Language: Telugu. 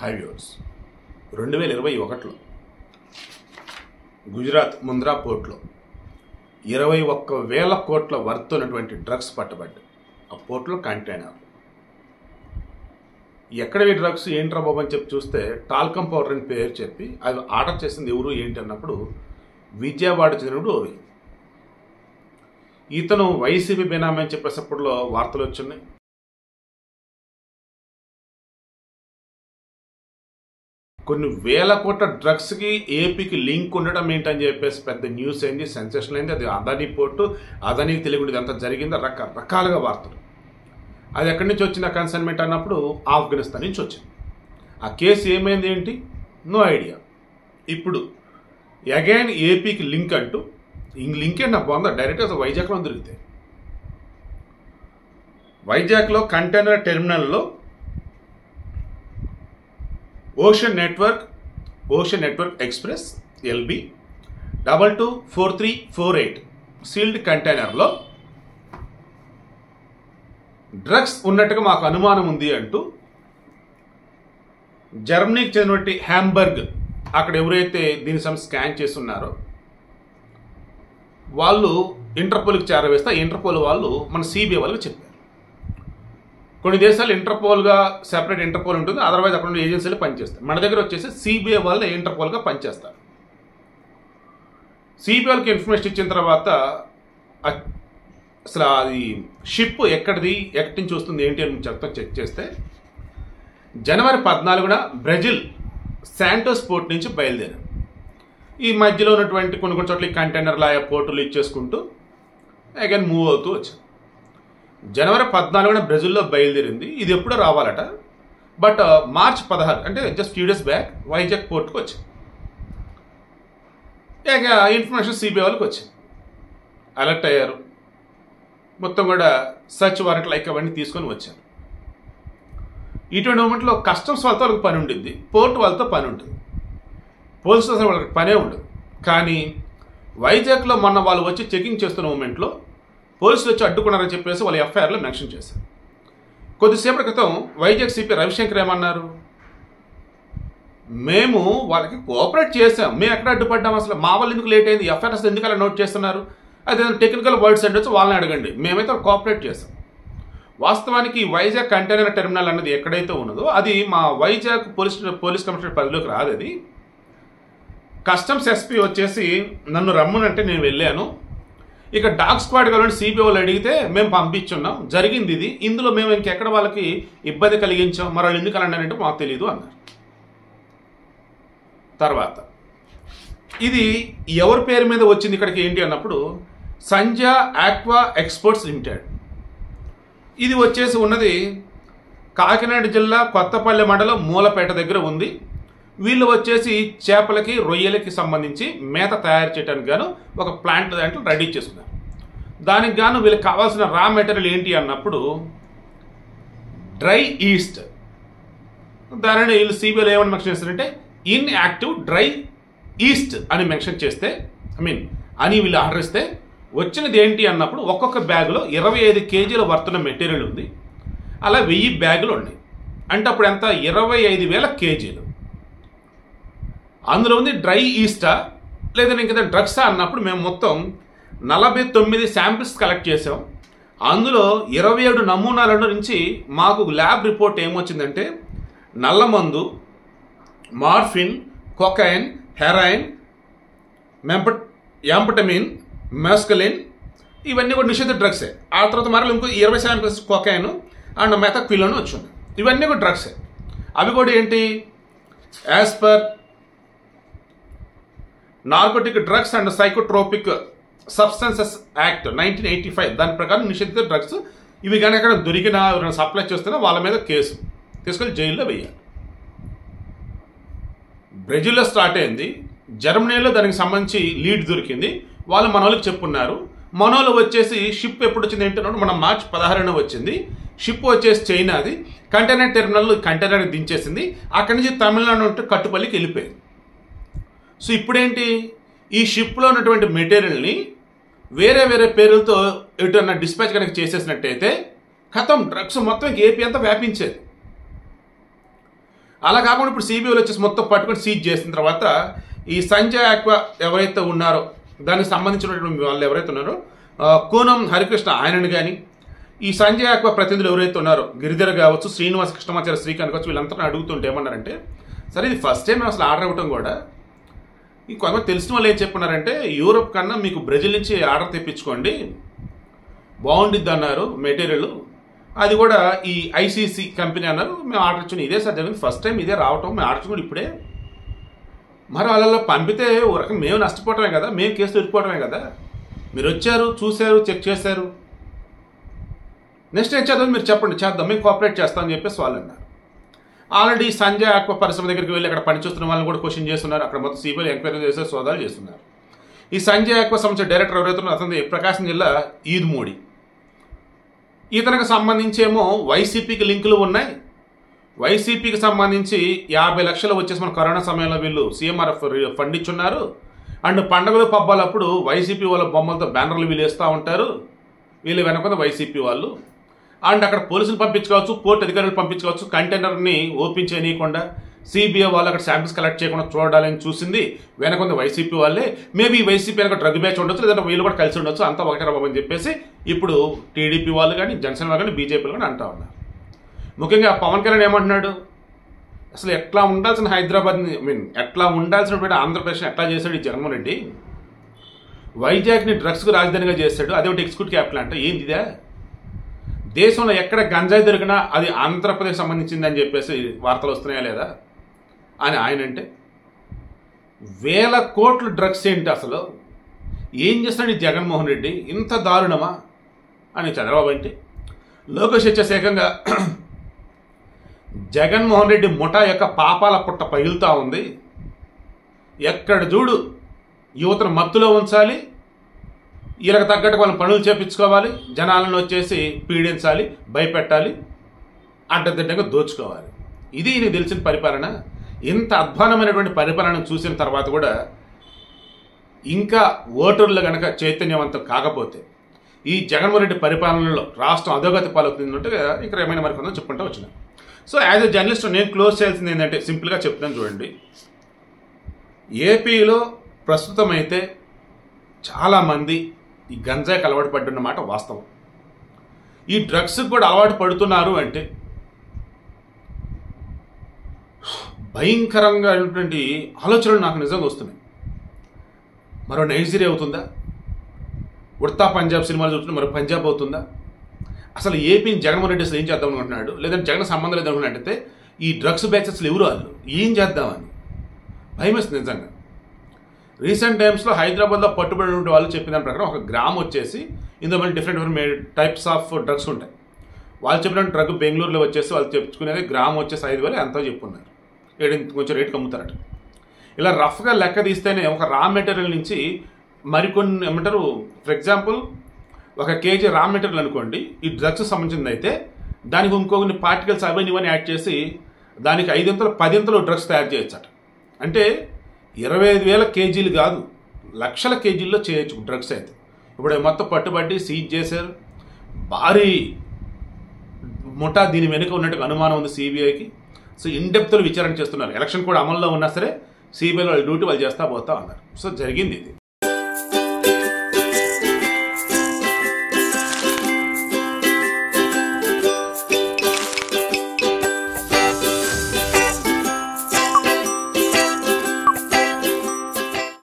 హై వ్యూవర్స్ 2021లో గుజరాత్ ముంద్రా పోర్ట్లో 21,000 కోట్ల వర్త్ ఉన్నటువంటి డ్రగ్స్ పట్టబడ్డాయి. ఆ పోర్ట్లో కంటైనర్ ఎక్కడవి డ్రగ్స్ ఏంట్రా బాబు అని చెప్పి చూస్తే టాల్కమ్ పౌడర్ అని పేరు చెప్పి అది ఆర్డర్ చేసింది ఎవరు ఏంటి అన్నప్పుడు విజయవాడ చెందినప్పుడు రోహిత్. ఇతను వైసీపీ బెనామీ అని చెప్పేసప్పుడులో వార్తలు వచ్చినాయి. కొన్ని వేల కోట్ల డ్రగ్స్కి ఏపీకి లింక్ ఉండడం ఏంటని చెప్పేసి పెద్ద న్యూస్ అయింది, సెన్సేషన్ అయింది. అది అదానీ పోర్టు, అదానీకి తెలియకుండా ఇదంతా జరిగింది, రకరకాలుగా వార్తలు. అది ఎక్కడి నుంచి వచ్చిన కన్సైన్మెంట్ అన్నప్పుడు ఆఫ్ఘనిస్తాన్ నుంచి వచ్చింది. ఆ కేసు ఏమైంది ఏంటి నో ఐడియా. ఇప్పుడు అగైన్ ఏపీకి లింక్ అంటూ లింక్ ఏంటి నాకు బాగుందా డైరెక్ట్గా వైజాగ్లో దొరికితే వైజాగ్లో కంటైనర్ టెర్మినల్లో ocean network express LB 224348 sealed కంటైనర్లో డ్రగ్స్ ఉన్నట్టుగా మాకు అనుమానం ఉంది అంటూ జర్మనీకి చెందినటువంటి హ్యాంబర్గ్ అక్కడ ఎవరైతే దీని స్కాన్ చేస్తున్నారో వాళ్ళు ఇంటర్పోల్కి చేరవేస్తే ఇంటర్పోల్ వాళ్ళు మన CBI వాళ్ళకి చెప్పారు. కొన్ని దేశాలు ఇంటర్పోల్గా సెపరేట్ ఇంటర్పోల్ ఉంటుంది, అదర్వైజ్ అక్కడ ఉన్న ఏజెన్సీలు పనిచేస్తాయి. మన దగ్గర వచ్చేసి CBI వాళ్ళు ఇంటర్పోల్గా పనిచేస్తారు. CBI వాళ్ళకి ఇన్ఫర్మేషన్ ఇచ్చిన తర్వాత అసలు అది షిప్ ఎక్కడి నుంచి వస్తుంది ఏంటి అని చెక్ చేస్తే జనవరి 14న బ్రెజిల్ శాంటోస్ పోర్ట్ నుంచి బయలుదేరారు. ఈ మధ్యలో ఉన్నటువంటి కొన్ని చోట్ల కంటైనర్ల పోర్టులు ఇచ్చేసుకుంటూ అగైన్ మూవ్ అవుతూ వచ్చారు. జనవరి 14న బ్రెజిల్లో బయలుదేరింది. ఇది ఎప్పుడో రావాలట, బట్ మార్చ్ 16 అంటే just few days back Vizag పోర్ట్కి వచ్చింది. ఇక ఇన్ఫర్మేషన్ CBI వాళ్ళకి వచ్చింది, అలర్ట్ అయ్యారు. మొత్తం కూడా సర్చ్ వారెంట్ లైక్ అవన్నీ తీసుకొని వచ్చారు. ఇటువంటి మూమెంట్లో కస్టమ్స్ వాళ్ళతో వాళ్ళకి పని ఉండింది, పోర్ట్ వాళ్ళతో పని ఉంటుంది, పోలీస్ స్టేషన్ వాళ్ళకి పనే ఉండదు. కానీ వైజాగ్లో మొన్న వాళ్ళు వచ్చి చెకింగ్ చేస్తున్న మూమెంట్లో పోలీసులు వచ్చి అడ్డుకున్నారని చెప్పేసి వాళ్ళు FIRలో మెన్షన్ చేశారు. కొద్దిసేపటి క్రితం వైజాగ్ CP రవిశంకర్ ఏమన్నారు, మేము వాళ్ళకి కోఆపరేట్ చేసాం, మేము ఎక్కడ అడ్డుపడ్డాం, అసలు మా వాళ్ళు ఎందుకు లేట్ అయింది, FIR అసలు ఎందుకు అలా నోట్ చేస్తున్నారు, అదే టెక్నికల్ వర్డ్స్ అంటే వచ్చి వాళ్ళని అడగండి, మేమైతే కోఆపరేట్ చేసాం. వాస్తవానికి వైజాగ్ కంటైనర్ టెర్మినల్ అన్నది ఎక్కడైతే ఉన్నదో అది మా వైజాగ్ పోలీస్ కమిషనర్ పరిధిలోకి రాదు. అది కస్టమ్స్ SP వచ్చేసి నన్ను రమ్మనంటే నేను వెళ్ళాను. ఇక డాగ్ స్క్వాడ్ కావాలంటే CBI వాళ్ళు అడిగితే మేము పంపించున్నాం, జరిగింది ఇది, ఇందులో మేము ఇంకెక్కడ వాళ్ళకి ఇబ్బంది కలిగించాం, మరి వాళ్ళు ఎందుకు అన్నారంటే మాకు తెలియదు అన్నారు. తర్వాత ఇది ఎవరి పేరు మీద వచ్చింది ఇక్కడికి ఏంటి అన్నప్పుడు సంజా ఆక్వా ఎక్స్పోర్ట్స్ లిమిటెడ్. ఇది వచ్చేసి ఉన్నది కాకినాడ జిల్లా కొత్తపల్లి మండలం మూలపేట దగ్గర ఉంది. వీళ్ళు వచ్చేసి చేపలకి రొయ్యలకి సంబంధించి మేత తయారు చేయడానికి గాను ఒక ప్లాంట్ దాంట్లో రెడీ చేసుకున్నారు. దానికి గాను వీళ్ళకి కావాల్సిన రా మెటీరియల్ ఏంటి అన్నప్పుడు డ్రై ఈస్ట్. దానిని వీళ్ళు CBIలో ఏమని మెన్షన్ చేస్తారంటే ఇన్యాక్టివ్ డ్రై ఈస్ట్ అని మెన్షన్ చేస్తే అని వీళ్ళు ఆర్డర్ ఇస్తే వచ్చినది ఏంటి అన్నప్పుడు ఒక్కొక్క బ్యాగులో 25 కేజీల వర్తున్న మెటీరియల్ ఉంది. అలా 1000 బ్యాగులు ఉన్నాయి అంటే అప్పుడు ఎంత 25,000 కేజీలు. అందులో ఉంది డ్రై ఈస్టా లేదా ఇంకా డ్రగ్సా అన్నప్పుడు మేము మొత్తం 49 శాంపిల్స్ కలెక్ట్ చేసాం. అందులో 27 నమూనాల నుంచి మాకు ల్యాబ్ రిపోర్ట్ ఏమొచ్చిందంటే నల్లమందు, morphine, cocaine, heroin, amphetamine, mescaline ఇవన్నీ కూడా నిషేధ డ్రగ్సే. ఆ తర్వాత మరలా ఇంకో 20 శాంపిల్స్ కొకైన్ అండ్ మెథాక్విలోన్ వచ్చింది. ఇవన్నీ కూడా డ్రగ్సే. అవి కూడా ఏంటి as per narcotic drugs and psychotropic substances act 1985 దాని ప్రకారం నిషేధిత డ్రగ్స్ ఇవి కానీ ఎక్కడ దొరికినా ఎవరైనా సప్లై చేస్తున్నా వాళ్ళ మీద కేసు తీసుకొని జైల్లో వేయాలి. బ్రెజిల్లో స్టార్ట్ అయింది, జర్మనీలో దానికి సంబంధించి లీడ్ దొరికింది, వాళ్ళు మన వాళ్ళకి చెప్పున్నారు. మనోళ్ళు వచ్చేసి షిప్ ఎప్పుడు వచ్చింది ఏంటంటే మన మార్చ్ 16న వచ్చింది. షిప్ వచ్చేసి చైనాది, కంటైనర్ టెర్మినల్ కంటైనర్ దించేసింది, అక్కడి నుంచి తమిళనాడు ఉంటే కట్టుపల్లికి వెళ్ళిపోయింది. సో ఇప్పుడేంటి ఈ షిప్లో ఉన్నటువంటి మెటీరియల్ని వేరే పేర్లతో ఎటున్నా డిస్పాచ్ కనుక చేసేసినట్టయితే ఖతం డ్రగ్స్ మొత్తం ఏపీ అంతా వ్యాపించేది. అలా కాకుండా ఇప్పుడు సిబిఐలు వచ్చేసి మొత్తం పట్టుకొని సీజ్ చేసిన తర్వాత ఈ సంజయ్ ఆక్వా ఎవరైతే ఉన్నారో దానికి సంబంధించినటువంటి వాళ్ళు ఎవరైతే ఉన్నారో కోనం హరికృష్ణ ఆయనని కానీ ఈ సంజయ్ ఆక్వా ప్రతినిధులు ఎవరైతే ఉన్నారో గిరిధర్ కావచ్చు, శ్రీనివాస కృష్ణమాచార్య, శ్రీకాంత్ కావచ్చు, వీళ్ళంతా అడుగుతుంటే ఏమన్నారంటే సరే ఇది ఫస్ట్ టైం అసలు ఆర్డర్ ఇవ్వటం కూడా కొంతమంది తెలిసిన వాళ్ళు ఏం చెప్పున్నారంటే యూరోప్ కన్నా మీకు బ్రెజిల్ నుంచి ఆర్డర్ తెప్పించుకోండి బాగుండిద్ది అన్నారు మెటీరియల్, అది కూడా ఈ ఐసీసీ కంపెనీ అన్నారు. మేము ఆర్డర్ ఇచ్చిన ఇదే సార్ జరిగింది, ఫస్ట్ టైం ఇదే రావటం, మేము ఆర్డర్ కూడా ఇప్పుడే. మరి వాళ్ళలో పంపితే ఒక రకం మేము నష్టపోవటమే కదా, మేము కేసు ఇరుక్కోవటమే కదా. మీరు వచ్చారు, చూశారు, చెక్ చేశారు, నెక్స్ట్ ఏం చేద్దాం మీరు చెప్పండి, చేద్దాం, మేము కోఆపరేట్ చేస్తామని చెప్పేసి వాళ్ళు అన్నారు. ఆల్రెడీ సంజయ్ ఆక్వా పరిశ్రమ దగ్గరికి వెళ్ళి అక్కడ పనిచేస్తున్న వాళ్ళని కూడా క్వశ్చన్ చేస్తున్నారు. అక్కడ మొత్తం సిబిఐ ఎంక్వైరీ చేసే సోదాలు చేస్తున్నారు. ఈ సంజయ్ ఆక్వా సంస్థ డైరెక్టర్ ఎవరైతే అతని ప్రకాశం జిల్లా ఈద్మూడి. ఇతనికి సంబంధించి ఏమో వైసీపీకి లింకులు ఉన్నాయి. వైసీపీకి సంబంధించి 50 లక్షలు వచ్చేసి మన కరోనా సమయంలో వీళ్ళు సీఎంఆర్ఎఫ్ ఫండ్ ఇచ్చున్నారు. అండ్ పండుగలు పబ్బాలప్పుడు వైసీపీ వాళ్ళ బొమ్మలతో బ్యానర్లు వీళ్ళు వేస్తూ ఉంటారు, వీళ్ళు వెనక వైసీపీ వాళ్ళు. అండ్ అక్కడ పోలీసులు పంపించుకోవచ్చు, పోర్టు అధికారులు పంపించుకోవచ్చు, కంటైనర్ని ఓపెన్ చేయనీయకుండా సిబిఐ వాళ్ళు అక్కడ శాంపిల్స్ కలెక్ట్ చేయకుండా చూడాలని చూసింది వెనక వైసీపీ వాళ్ళే. మేబీ వైసీపీ వెనక డ్రగ్ బ్యాచ్ ఉండొచ్చు, లేదంటే వీళ్ళు కూడా కలిసి ఉండొచ్చు, అంతా ఒకటే బాబు అని చెప్పేసి ఇప్పుడు టీడీపీ వాళ్ళు కానీ, జనసేన వాళ్ళు కానీ, బీజేపీలు కానీ అంటా ఉన్నారు. ముఖ్యంగా పవన్ కళ్యాణ్ ఏమంటున్నాడు, అసలు ఎట్లా ఉండాల్సిన హైదరాబాద్ని ఎట్లా ఉండాల్సినటువంటి ఆంధ్రప్రదేశ్ ఎట్లా చేశాడు ఈ జగన్మోహన్ రెడ్డి. వైజాగ్ని డ్రగ్స్కు రాజధానిగా చేశాడు, అదే ఒకటి ఎగ్జిక్యూటివ్ క్యాపిటల్ అంటే ఏంటిదా. దేశంలో ఎక్కడ గంజాయి దొరికినా అది ఆంధ్రప్రదేశ్ సంబంధించిందని చెప్పేసి వార్తలు వస్తున్నాయా లేదా అని ఆయన అంటే, 1000 కోట్ల డ్రగ్స్ ఏంటి అసలు, ఏం చేస్తున్నాడు ఈ జగన్మోహన్ రెడ్డి, ఇంత దారుణమా అని చంద్రబాబు అంటే. లోకేష్ వచ్చేసి ఏకంగా జగన్మోహన్ రెడ్డి ముఠా యొక్క పాపాల పుట్ట పగిలుతూ ఉంది, ఎక్కడ చూడు యువతను మత్తులో ఉంచాలి, వీళ్ళకి తగ్గట్టు వాళ్ళని పనులు చేపించుకోవాలి, జనాలను వచ్చేసి పీడించాలి, భయపెట్టాలి, అడ్డదిడ్డంగా దోచుకోవాలి. ఇది నీకు తెలిసిన పరిపాలన. ఇంత అధ్వానమైనటువంటి పరిపాలన చూసిన తర్వాత కూడా ఇంకా ఓటర్లు కనుక చైతన్యవంతం కాకపోతే ఈ జగన్మోహన్ రెడ్డి పరిపాలనలో రాష్ట్రం అధోగతి పాలవుతున్నట్టుగా ఇంకా ఏమైనా మరి కొంత చెప్పుకుంటూ వచ్చిన. సో యాజ్ ఎ జర్నలిస్ట్ నేను క్లోజ్ చేయాల్సింది ఏంటంటే సింపుల్గా చెప్తాను చూడండి. ఏపీలో ప్రస్తుతం అయితే చాలామంది ఈ గంజాయికి అలవాటు పడుతున్నమాట వాస్తవం. ఈ డ్రగ్స్కి కూడా అలవాటు పడుతున్నారు అంటే భయంకరంగా అయినటువంటి ఆలోచనలు నాకు నిజంగా వస్తున్నాయి. మరో నైజీరియా అవుతుందా, ఉడతా పంజాబ్ సినిమాలు చూస్తుంటే మరో పంజాబ్ అవుతుందా, అసలు ఏపీని జగన్మోహన్ రెడ్డి అసలు ఏం చేద్దాం అనుకుంటున్నాడు, లేదంటే జగన్ సంబంధం లేదనుకున్నట్టయితే ఈ డ్రగ్స్ బ్యాచెస్ ఎవరు వాళ్ళు ఏం చేద్దామని భయం వేస్తుంది నిజంగా. రీసెంట్ టైమ్స్లో హైదరాబాద్లో పట్టుబడిన వాళ్ళు చెప్పిన దాని ప్రకారం ఒక గ్రామ్ వచ్చేసి ఇందులో మళ్ళీ డిఫరెంట్ టైప్స్ ఆఫ్ డ్రగ్స్ ఉంటాయి. వాళ్ళు చెప్పిన డ్రగ్ బెంగళూరులో వచ్చేసి వాళ్ళు చెప్పుకునేది గ్రామ్ వచ్చేసి 5,000 ఎంతో చెప్పున్నారు, కొంచెం రేటుకి అమ్ముతారట. ఇలా రఫ్గా లెక్క తీస్తేనే ఒక రా మెటీరియల్ నుంచి మరికొన్ని ఏమంటారు, for example 1 KG raw material అనుకోండి ఈ డ్రగ్స్ సంబంధించింది అయితే దానికి ఇంకొన్ని పార్టికల్స్ అవన్నీ ఇవన్నీ యాడ్ చేసి దానికి 5-10 డ్రగ్స్ తయారు చేయొచ్చట. అంటే 25,000 కేజీలు కాదు, లక్షల కేజీల్లో చేయొచ్చు డ్రగ్స్ అయితే. ఇప్పుడు మొత్తం పట్టుబట్టి సీజ్ చేశారు, భారీ ముఠా దీని వెనుక ఉన్నట్టుగా అనుమానం ఉంది సిబిఐకి. సో ఇన్డెప్త్లో విచారణ చేస్తున్నారు. ఎలక్షన్ కూడా అమల్లో ఉన్నా సరే సిబిఐలో వాళ్ళ డ్యూటీ వాళ్ళు చేస్తా పోతా ఉన్నారు. సో జరిగింది ఇది.